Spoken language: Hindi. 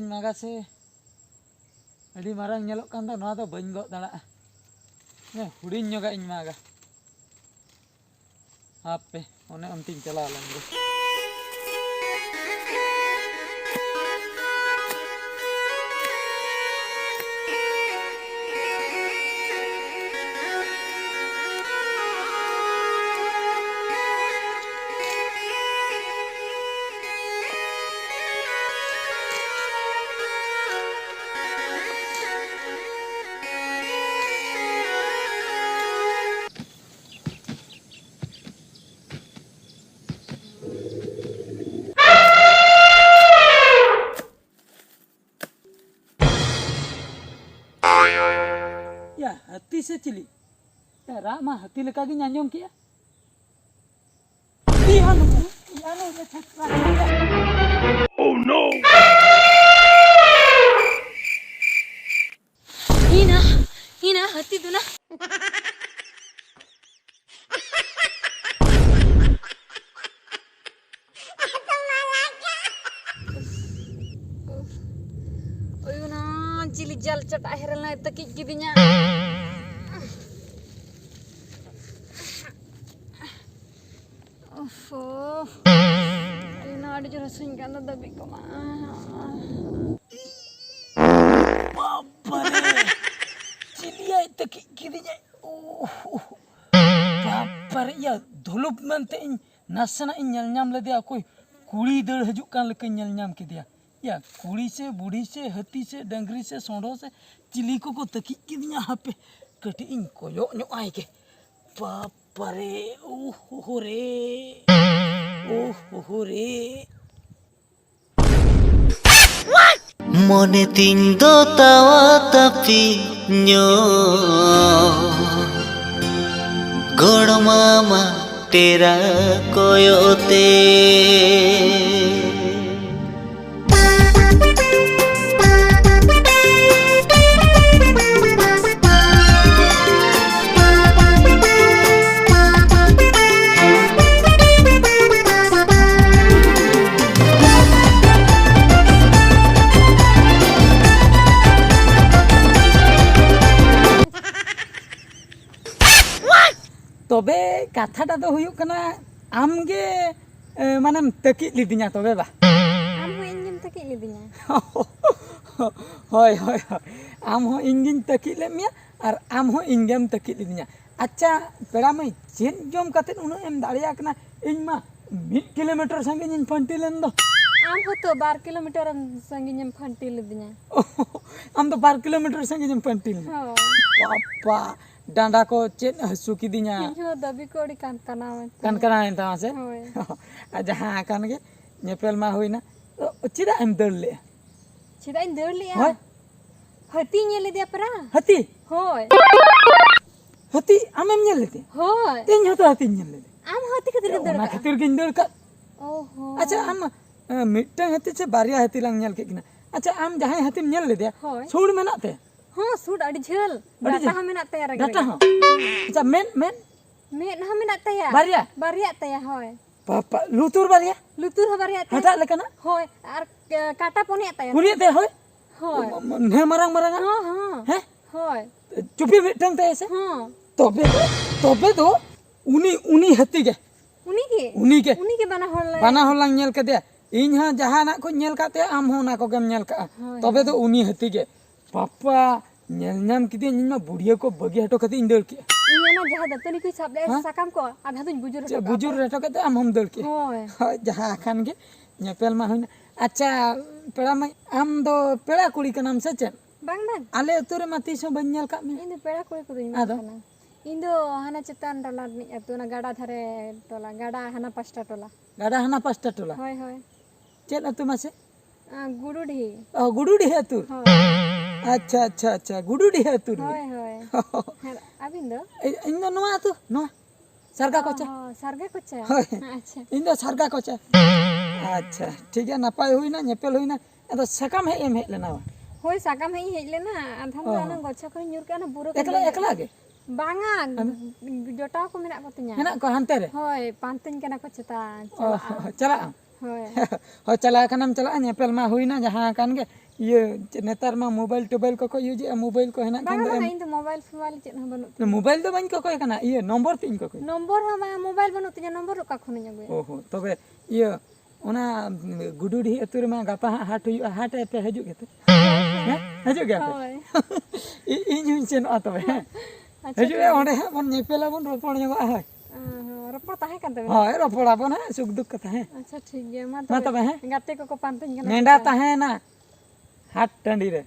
ᱟᱹᱣᱨᱤᱧ ᱢᱟᱜᱟ ᱥᱮ ᱟᱹᱰᱤ ᱢᱟᱨᱟᱝ ᱧᱮᱞᱚᱜ ᱠᱟᱱ ᱫᱚ ᱱᱚᱣᱟ ᱫᱚ ᱵᱟᱹᱧ ᱜᱚᱜ ᱫᱟᱲᱮᱭᱟᱜᱼᱟ ᱦᱩᱰᱤᱧ ᱧᱚᱜᱟᱜ ᱤᱧ ᱢᱟᱜᱟ ᱦᱟᱯᱮ ᱚᱱᱮ ᱚᱱᱛᱮᱧ ᱪᱟᱞᱟᱣ ᱞᱮᱱ ᱜᱮ या हाथी से चिली या रामा हाथी लेका गिन आंजम किया Oh no! Hina hati tu na. Oyuna cili jal cat akhirnya tekik gidinya. Oh, Oyuna ada jelasin kan tapi kemana? बापरे चिलिया तकी किदिnya बापरे या धुलुप मेंते इन नासना इन ñel ñam लेदे अकोय कुड़ी दड़ हजूक कान लेके ñel ñam किदिया या कुड़ी से बूढ़ी से हाथी से डंगरी से सोंडो से चिली को तकी किदिnya हापे कटी इन कोयो ᱧᱚᱜ आय के बापरे ओहो रे Mone tindo tawa tapi nyo God mama tera koyote तबे कथाटा दो हुयुक कना आमगे मानेम तकी लिदिnya तबे बा Am ho injim tekik lidinya. होय होय आम हो इंगिन तकी ले मिया और आम हो इंगेम तकी लिदिnya अच्छा पेड़ा मई चेन जम कते उनो एम दाड़िया कना इन मा 1 किलोमीटर संगे इन फंटी लेन दो Am ho to 2 kilometer sanginya fanti lidinya. आम तो 12 किलोमीटर संगे इन फंटी ले Oh, पापा डांडा को chain हसु किदिnya injo dabi kodi kan kana. kan kana enta से Hoy. जहां kan ge nyepel ma हुइना चिदा एम दड़ ले Cida in deur होय liya. Hati nyeli dia pera. हाथी Hoy. हाथी आमेम ñel लेते Hoy. तेन होतो हाथी ñel लेते Am hati ketir deur ना ka. खातिर गिन दड़ का Oh ho. अच्छा आम मिट्टन हाथी से बारिया हाथी लांग ñel के किना अच्छा आम जहां हाथी ñel ले दे होय. सूड़ मेना ते Ho sud adi jhel. Adi Data jhel? ha menat taya ragi. Data हो अच्छा main Met ha menat taya. बारिया Bariat taya hoy. पापा लुतुर बारिया Lutur ha bariat taya. हटा लेकना Hoy. Ar kata poniat taya. Puri ते होय Hoy. ने मरंग मरंग Ha ha. हैं Hoy. चुपी मिट्टन ते ऐसे Ha. तबे तो उनी हाथी के Uni ke bana hol le. बाना होलांग ñel के दे इन हा जहाना को ñel काते आम हो ना को गेम ñel का तबे तो उनी हाथी के पापा ñel ñam किदे इन मा बुढ़िया को बगी हटो कते इन दड़ के Inyana jaha datani kuy sab le sakam ko adha tuñ bujur. बुजुर हटो कते आम हम दड़ के Hoy. जहां खान के ñepel मा होइना अच्छा पेड़ा मा आम दो पेड़ा कुड़ी का नाम से चेन Bang bang. आले अतुरे मा तीसो बन ñel का में Indo pera koi ko duñ Ado? kana. Indo hana chetan tola ni atu na gada dhare tola gada hana pasta tola. गाड़ा हना पास्टा टोला Hoy hoy. चेन अतु मा से Gurudhi. गुडुडी है अतुर Hoy. अच्छा अच्छा अच्छा गुडुडी है अतुर Hoy hoy. Abin do? इन दो नोआ अतु नोआ सरगा कोचा Oh, sarga kocha. होय Acha. इन दो सरगा कोचा अच्छा ठीक है नपाय हुई ना ñepel हुई ना अदो सकम है एम है लेना Hoy sakam hei hei lena adham do ana gocha ko nyur kana buru ko. एकला एकला के Banga jota ko menak ko tinya. हेना को हंते रे Hoy pantin kana ko cheta. चला Hoy. हो चला कनम चला ñepel मा हुई ना जहां कान के नेतार मा मोबाइल टोबाइल को यूज मोबाइल को हेना बांगा बांगा इन तो मोबाइल फोबाइल चेत हं बनु मोबाइल दो बाइन को कना नंबर तीन को नंबर हं बा मोबाइल बनु तिया नंबर का खन जगु ओहो तबे ओना गुडुडी अतुर मा गापा हाट हुई हाट पे हजू गेते हजू गया होय इन इन सेन तबे हजू ओंडे बन नेपेला बन रोपण जगह है रपड़ ताहे kan तबे हाय रोपड़ा बन है सुख दुख कथा है अच्छा ठीक है मा तबे हैं गाते को पांतन नेंडा ताहे ना हाट टंडी रे